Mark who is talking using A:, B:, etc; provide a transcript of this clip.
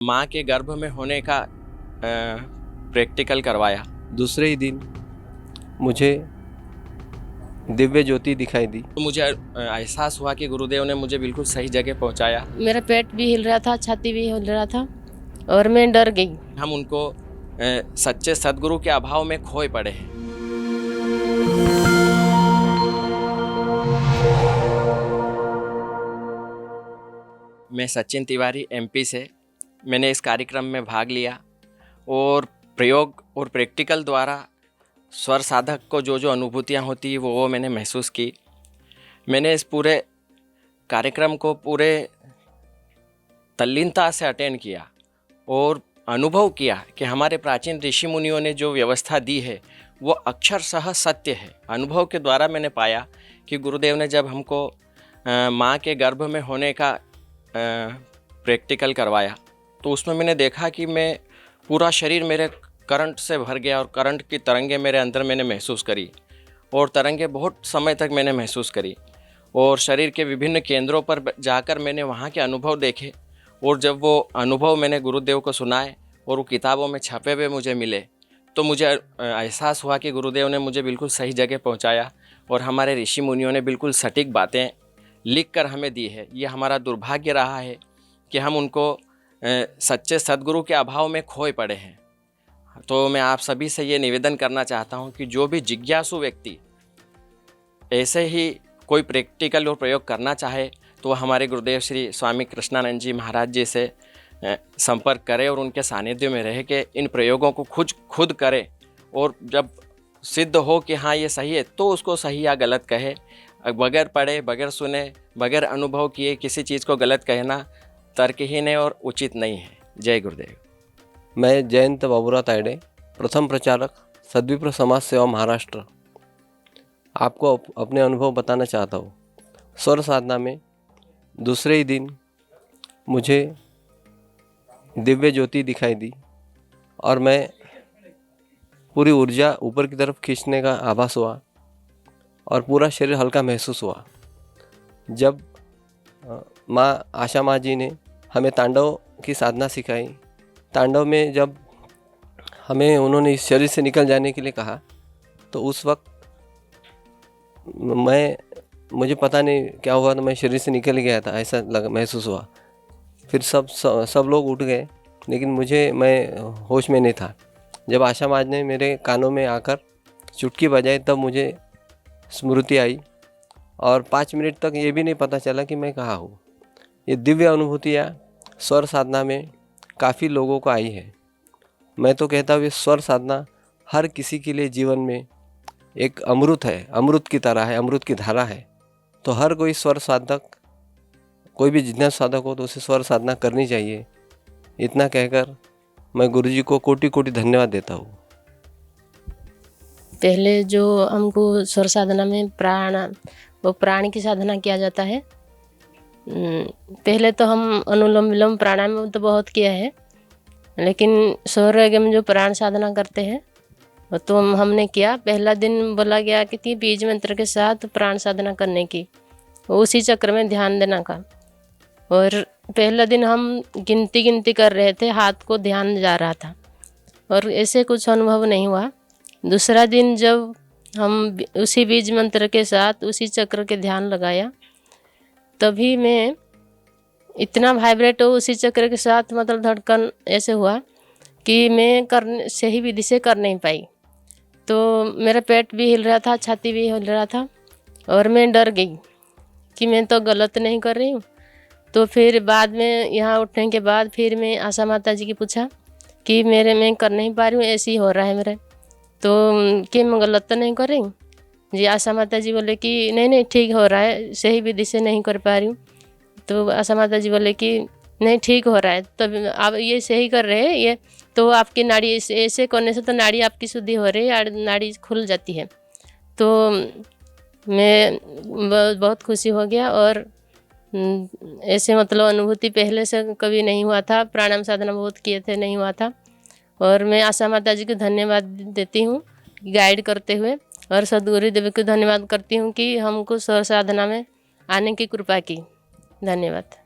A: माँ के गर्भ में होने का प्रैक्टिकल करवाया।
B: दूसरे ही दिन मुझे दिव्य ज्योति दिखाई दी।
A: तो मुझे एहसास हुआ कि गुरुदेव ने मुझे बिल्कुल सही जगह पहुंचाया।
C: मेरा पेट भी हिल रहा था, छाती भी हिल रहा था और मैं डर गई।
A: हम उनको सच्चे सदगुरु के अभाव में खोए पड़े हैं। मैं सचिन तिवारी एमपी से मैंने इस कार्यक्रम में भाग लिया और प्रयोग और प्रैक्टिकल द्वारा स्वर साधक को जो जो अनुभूतियाँ होती वो मैंने महसूस की। मैंने इस पूरे कार्यक्रम को पूरे तल्लीनता से अटेंड किया और अनुभव किया कि हमारे प्राचीन ऋषि मुनियों ने जो व्यवस्था दी है वो अक्षरशः सत्य है। अनुभव के द्वारा मैंने पाया कि गुरुदेव ने जब हमको माँ के गर्भ में होने का प्रैक्टिकल करवाया तो उसमें मैंने देखा कि मैं पूरा शरीर मेरे करंट से भर गया और करंट की तरंगे मेरे अंदर मैंने महसूस करी और तरंगे बहुत समय तक मैंने महसूस करी और शरीर के विभिन्न केंद्रों पर जाकर मैंने वहाँ के अनुभव देखे और जब वो अनुभव मैंने गुरुदेव को सुनाए और वो किताबों में छपे हुए मुझे मिले तो मुझे एहसास हुआ कि गुरुदेव ने मुझे बिल्कुल सही जगह पहुँचाया और हमारे ऋषि मुनियों ने बिल्कुल सटीक बातें लिख कर हमें दी है। ये हमारा दुर्भाग्य रहा है कि हम उनको सच्चे सद्गुरु के अभाव में खोए पड़े हैं। तो मैं आप सभी से ये निवेदन करना चाहता हूँ कि जो भी जिज्ञासु व्यक्ति ऐसे ही कोई प्रैक्टिकल और प्रयोग करना चाहे तो वह हमारे गुरुदेव श्री स्वामी कृष्णानंद जी महाराज जी से संपर्क करे और उनके सानिध्य में रह के इन प्रयोगों को खुद करे और जब सिद्ध हो कि हाँ ये सही है तो उसको सही या गलत कहे। बगैर पढ़े, बगैर सुने, बगैर अनुभव किए किसी चीज़ को गलत कहना तर्कहीन है और उचित नहीं है। जय गुरुदेव।
B: मैं जयंत बाबूराव तायडे, प्रथम प्रचारक, सद्विप्र समाज सेवा महाराष्ट्र, आपको अपने अनुभव बताना चाहता हूँ। स्वर साधना में दूसरे ही दिन मुझे दिव्य ज्योति दिखाई दी और मैं पूरी ऊर्जा ऊपर की तरफ खींचने का आभास हुआ और पूरा शरीर हल्का महसूस हुआ। जब माँ आशा माँ जी ने हमें तांडव की साधना सिखाई, तांडव में जब हमें उन्होंने इस शरीर से निकल जाने के लिए कहा तो उस वक्त मुझे पता नहीं क्या हुआ तो मैं शरीर से निकल गया था, ऐसा महसूस हुआ। फिर सब लोग उठ गए लेकिन मैं होश में नहीं था। जब आशा माँ ने मेरे कानों में आकर चुटकी बजाई तब मुझे स्मृति आई और 5 मिनट तक ये भी नहीं पता चला कि मैं कहाँ हूँ। ये दिव्य अनुभूतियाँ स्वर साधना में काफ़ी लोगों को आई है। मैं तो कहता हूँ ये स्वर साधना हर किसी के लिए जीवन में एक अमृत है, अमृत की तरह है, अमृत की धारा है। तो हर कोई स्वर साधक, कोई भी जिज्ञासु साधक हो तो उसे स्वर साधना करनी चाहिए। इतना कहकर मैं गुरुजी को कोटि कोटि धन्यवाद देता हूँ।
C: पहले जो हमको स्वर साधना में प्राण की साधना किया जाता है। पहले तो हम अनुलोम विलोम प्राणायाम तो बहुत किया है, लेकिन स्वर में जो प्राण साधना करते हैं तो हमने किया। पहला दिन बोला गया कि बीज मंत्र के साथ प्राण साधना करने की, उसी चक्र में ध्यान देना का। और पहला दिन हम गिनती कर रहे थे, हाथ को ध्यान जा रहा था और ऐसे कुछ अनुभव नहीं हुआ। दूसरा दिन जब हम उसी बीज मंत्र के साथ उसी चक्र के ध्यान लगाया तभी मैं इतना वाइब्रेट हो उसी चक्र के साथ, मतलब धड़कन ऐसे हुआ कि मैं सही विधि से कर नहीं पाई। तो मेरा पेट भी हिल रहा था, छाती भी हिल रहा था और मैं डर गई कि मैं तो गलत नहीं कर रही हूँ। तो फिर बाद में यहाँ उठने के बाद फिर मैं आशा माता जी की पूछा कि मैं कर नहीं पा रही हूँ, ऐसे ही हो रहा है मेरे, तो कि मैं गलत तो नहीं कर रही हूँ। जी आशा माता जी बोले कि नहीं ठीक हो रहा है, सही विधि से नहीं कर पा रही हूँ। तो आशा माता जी बोले कि नहीं ठीक हो रहा है, तो आप ये सही कर रहे हैं, ये तो आपकी नाड़ी ऐसे करने से तो नाड़ी आपकी शुद्धि हो रही है, नाड़ी खुल जाती है। तो मैं बहुत खुशी हो गया और ऐसे मतलब अनुभूति पहले से कभी नहीं हुआ था। प्राणायाम साधना बहुत किए थे, नहीं हुआ था। और मैं आशा माता जी को धन्यवाद देती हूँ गाइड करते हुए, और सद्गुरुदेव को धन्यवाद करती हूँ कि हमको स्वर साधना में आने की कृपा की। धन्यवाद।